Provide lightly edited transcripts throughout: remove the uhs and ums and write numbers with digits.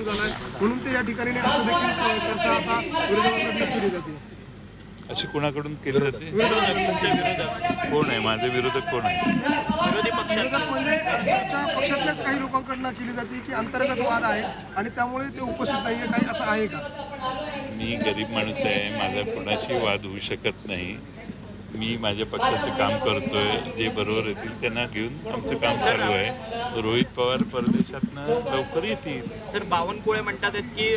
सुरू झाला आहे, म्हणून ते या ठिकाणी असं देखील चर्चा आता विरोधकांकडून केली जाते. अशी कोणाकडून केली जाते? तुमच्या विरोधात कोण आहे माझे विरोधक? कोण आहे? विरोधी विरोधक म्हणजे चर्चा पक्षातल्याच काही लोकांकडनं केली जाते की अंतर्गत वाद आहे आणि त्यामुळे ते उपस्थित नाहीये, काही असं आहे का? मी गरीब माणूस आहे, माझा कोणाशी वाद होऊ शकत नाही. मी माझ्या पक्षाचं काम करतोय, जे बरोबर येतील त्यांना घेऊन आमचं काम चालू आहे. रोहित पवार परदेशातनं लवकर येतील. सर, बावनकुळे म्हणतात आहेत की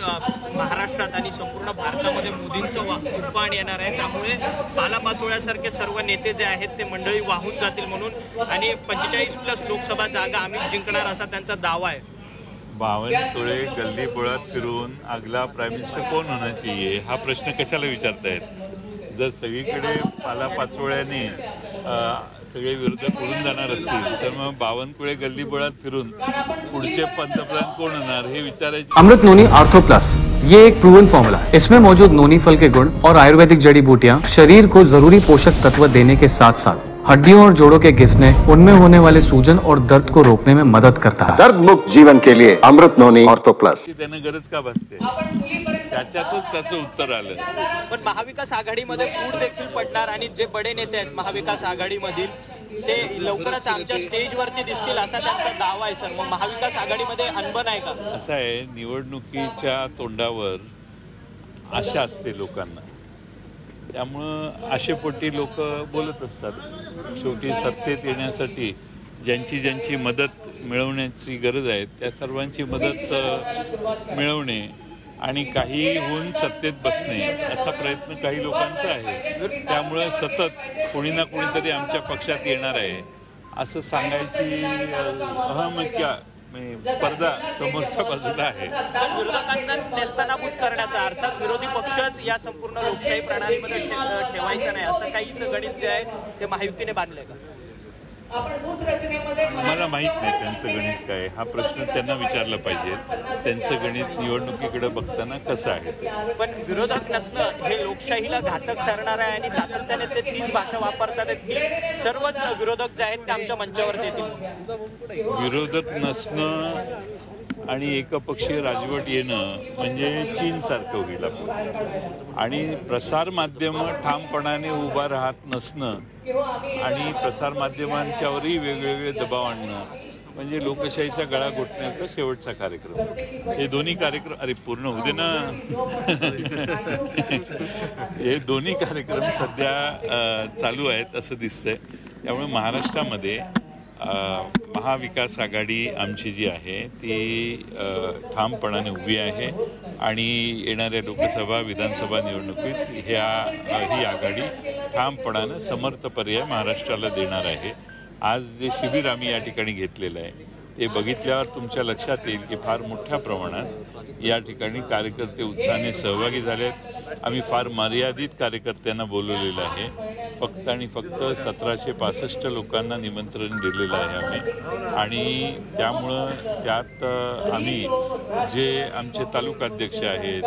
महाराष्ट्रात आणि संपूर्ण भारतामध्ये मोदींचं तुफान येणार आहे, त्यामुळे पालापाचोळ्यासारखे सर्व नेते जे आहेत ते मंडळी वाहून जातील म्हणून, आणि 45+ लोकसभा जागा आम्ही जिंकणार असा त्यांचा दावा आहे. बावनकुळे गल्ली बोळात फिरून अगला प्राईम मिनिस्टर कोण होना चाहिए हा प्रश्न कशाला विचारतायत? जर सगळीकडे पालापाचोळ्याने सगळे विरोधक उडून जाणार असतील तर मग बावनकुळे गल्ली बोळात फिरून पुढचे पंतप्रधान कोण होणार हे विचारायचे. अमृत नोनी आर्थो प्लस, ये एक प्रूवन फॉर्मूला है. इसमें मौजूद नोनी फल के गुण और आयुर्वेदिक जड़ी बूटियां शरीर को जरूरी पोषक तत्व देने के साथ साथ हड्डियों और जोड़ों के घिसने, उनमें होने वाले सूजन और दर्द को रोकने में मदद करता है. दर्द मुक्त जीवन के लिए अमृत नोनी ऑर्थो प्लस. त्यांना गरज का भासते? त्याच्यातच त्याचं उत्तर आलं. पण महाविकास आघाडीमध्ये फूट देखील पडणार आणि जे बडे नेते आहेत महाविकास आघाडीमधील ते लवकरच आमच्या स्टेजवरती दिसतील असा त्यांचा दावा आहे. सर, मग महाविकास आघाडीमध्ये अनबन आहे का? असं आहे, निवडणुकीच्या तोंडावर आशा असते लोकांना, त्यामुळं आशेपोटी लोक बोलत असतात. शेवटी सत्तेत येण्यासाठी ज्यांची ज्यांची मदत मिळवण्याची गरज आहे त्या सर्वांची मदत मिळवणे आणि काही होऊन सत्तेत बसणे असा प्रयत्न काही लोकांचा आहे. त्यामुळं सतत कोणी ना कोणीतरी आमच्या पक्षात येणार आहे असं सांगायची अहमक्या स्पर्धा समोरच्या बाजूला आहे. विरोधकांना नेस्तनाबूत करण्याचा, अर्थात विरोधी पक्षच या संपूर्ण लोकशाही प्रणालीमध्ये ठेवायचा नाही असं काही गणित जे आहे ते महायुतीने बांधलंय का? मला माहीत नाही त्यांचं गणित काय. हा प्रश्न त्यांना विचारला पाहिजे. त्यांचं गणित निवडणुकीकडे बघताना कसं आहे. पण विरोधक नसणं हे लोकशाहीला घातक ठरणार आहे आणि सातत्याने ते तीच भाषा वापरतात की सर्वच विरोधक जे आहेत ते आमच्या मंचावरती येतील. विरोधक नसणं आणि एकपक्षीय राजवट येणं म्हणजे चीनसारखं होईल आपलं. आणि प्रसारमाध्यमं ठामपणाने उभा राहत नसणं आणि प्रसारमाध्यमांच्यावरही वेगवेगळे दबाव आणणं म्हणजे लोकशाहीचा गळा घोटण्याचा शेवटचा कार्यक्रम. हे दोन्ही कार्यक्रम अरे पूर्ण होऊ दे ना. हे दोन्ही कार्यक्रम सध्या चालू आहेत असं दिसतंय. त्यामुळे महाराष्ट्रामध्ये महाविकास आघाडी आमची जी आहे ती ठामपणाने उभी आहे आणि येणाऱ्या लोकसभा विधानसभा निवडणुकीत ही आघाडी ठामपणानं समर्थ पर्याय महाराष्ट्राला देणार आहे. आज जे शिबिर आम्ही या ठिकाणी घेतलेलं आहे ते बघितल्यावर तुमच्या लक्षात येईल की फार मोठ्या प्रमाणात या ठिकाणी कार्यकर्ते उत्साहाने सहभागी झाले आहेत. आम्ही फार मर्यादित कार्यकर्त्यांना बोलवलेलं आहे. फक्त आणि फक्त 1765 लोकांना निमंत्रण दिलेलं आहे आम्ही. आणि त्यामुळं त्यात आम्ही जे आमचे तालुकाध्यक्ष आहेत,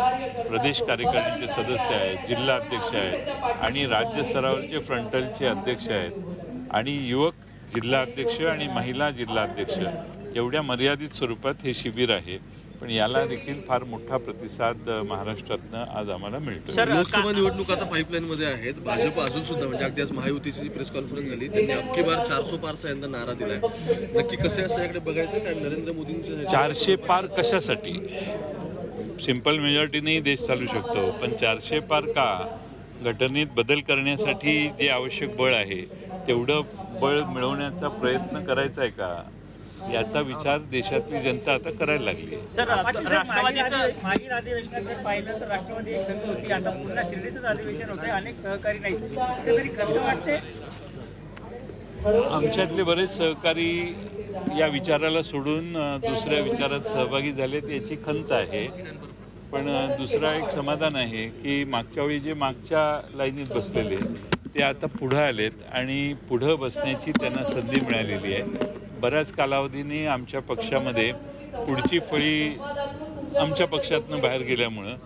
प्रदेश कार्यकारिणीचे सदस्य आहेत, जिल्हा अध्यक्ष आहेत आणि राज्यस्तरावरचे फ्रंटलचे अध्यक्ष आहेत आणि युवक जिल्हा अध्यक्ष आणि महिला जिल्हा अध्यक्ष एवढ्या मर्यादित स्वरूपात हे शिबिर आहे. पण याला देखील फार मोठा प्रतिसाद महाराष्ट्रातनं आज आम्हाला मिळतो. लोकसभा निवडणूक आता पाईपलाईनमध्ये आहेत. भाजप अजून सुद्धा म्हणजे अगदी आज महायुतीची जी प्रेस कॉन्फरन्स झाली त्यांनी अबकी बार 400 पारचा यंदा नारा दिलाय. नक्की कसं असं याकडे बघायचं काय? नरेंद्र मोदींचं 400 पार कशासाठी? सिंपल मेजॉरिटीनेही देश चालू शकतो, पण 400 पार का? घटनेत बदल करण्यासाठी जे आवश्यक बळ आहे तेवढं बळ मिळवण्याचा प्रयत्न करायचा आहे का याचा विचार देशातली जनता आता करायला लागली आहे. सर, राष्ट्रवादीचं मागील अधिवेशनात जर पाहिलं तर राष्ट्रवादी एक संघ होती, आता पुन्हा शिर्डीचंच अधिवेशन होतंय, अनेक सहकारी नाही, कुठेतरी खंत वाटते. आमच्यातले बरेच सहकारी या विचाराला सोडून दुसऱ्या विचारात सहभागी झालेत याची खंत आहे. पण दुसरा एक समाधान आहे की मागच्या वेळी जे मागच्या लाईनीत बसलेले ते आता पुढं आलेत आणि पुढं बसण्याची त्यांना संधी मिळालेली आहे. बऱ्याच कालावधीने आमच्या पक्षामध्ये पुढची फळी आमच्या पक्षातनं बाहेर गेल्यामुळं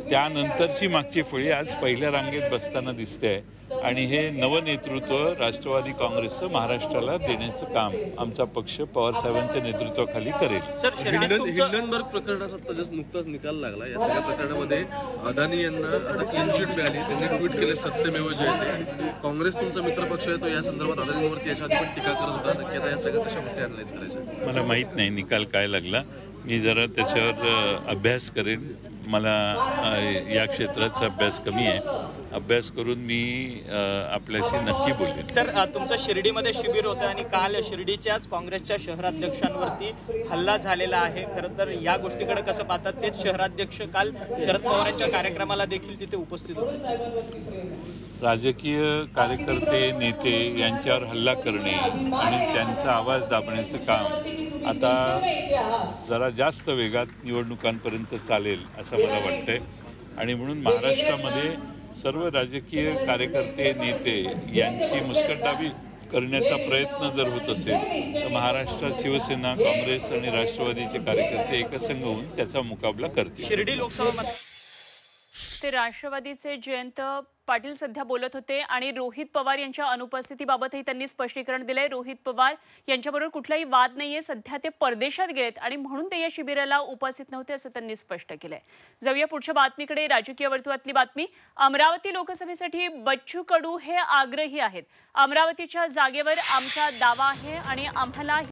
त्यानंतरची मागची फळी आज पहिल्या रांगेत बसताना दिसते आणि हे नवनेतृत्व राष्ट्रवादी काँग्रेसचं महाराष्ट्राला देण्याचं काम आमचा पक्ष पवारसाहेबांच्या नेतृत्वाखाली करेल. सर शिर्डीत तुमचं हिंडनबर्ग प्रकरणाचा आता जस्ट नुकताच निकाल लागला. या सगळ्या प्रकरणामध्ये अदानी यांना आता क्लीन चिट मिळाली. त्यांनी ट्विट केले सत्यमेव जयते. काँग्रेस तुमचा मित्रपक्ष आहे, तो या संदर्भात अदानींवरती याच्या आधी पण टीका करत होता. नक्की आता या सगळ्या कशा गोष्टी अॅनलाइज करायच्या? मला माहीत नाही निकाल काय लागला. मी जरा त्याच्यावर अभ्यास करेन. मला या क्षेत्राचा अभ्यास कमी आहे. अभ्यास करून मी आपल्याशी नक्की बोलेन. सर तुमचं शिर्डीमध्ये शिबिर होतं आणि काल शिर्डीच्याच काँग्रेसच्या शहराध्यक्षांवरती हल्ला झालेला आहे. खरं तर या गोष्टीकडे कसं पाहतात? तेच शहराध्यक्ष काल शरद पवारांच्या कार्यक्रमाला देखील तिथे उपस्थित होते. राजकीय कार्यकर्ते नेते यांच्यावर हल्ला करणे आणि त्यांचा आवाज दाबण्याचं काम आता जरा जास्त वेगात निवडणुकांपर्यंत चालेल असं मला वाटतंय. आणि म्हणून महाराष्ट्रामध्ये सर्व राजकीय कार्यकर्ते नेते यांची मुस्कटदाबी करण्याचा प्रयत्न जर होत असेल तर महाराष्ट्रात शिवसेना, काँग्रेस आणि राष्ट्रवादीचे कार्यकर्ते एकसंघ होऊन त्याचा मुकाबला करतील. शिर्डी लोकसभा ते राष्ट्रवादीचे जयंत पाटील सध्या बोलत होते आणि रोहित पवार यांच्या अनुपस्थितीबाबतही त्यांनी स्पष्टीकरण दिलंय. रोहित पवार यांच्याबरोबर कुठलाही वाद नाहीये. सध्या ते परदेशात गेलेत आणि म्हणून ते या शिबिराला उपस्थित नव्हते असं त्यांनी स्पष्ट केलंय. जाऊया पुढच्या बातमीकडे. राजकीय वर्तुळातली बातमी. अमरावती लोकसभेसाठी बच्चू कडू हे आग्रही आहेत. अमरावतीच्या जागेवर आमचा दावा आहे आणि आम्हाला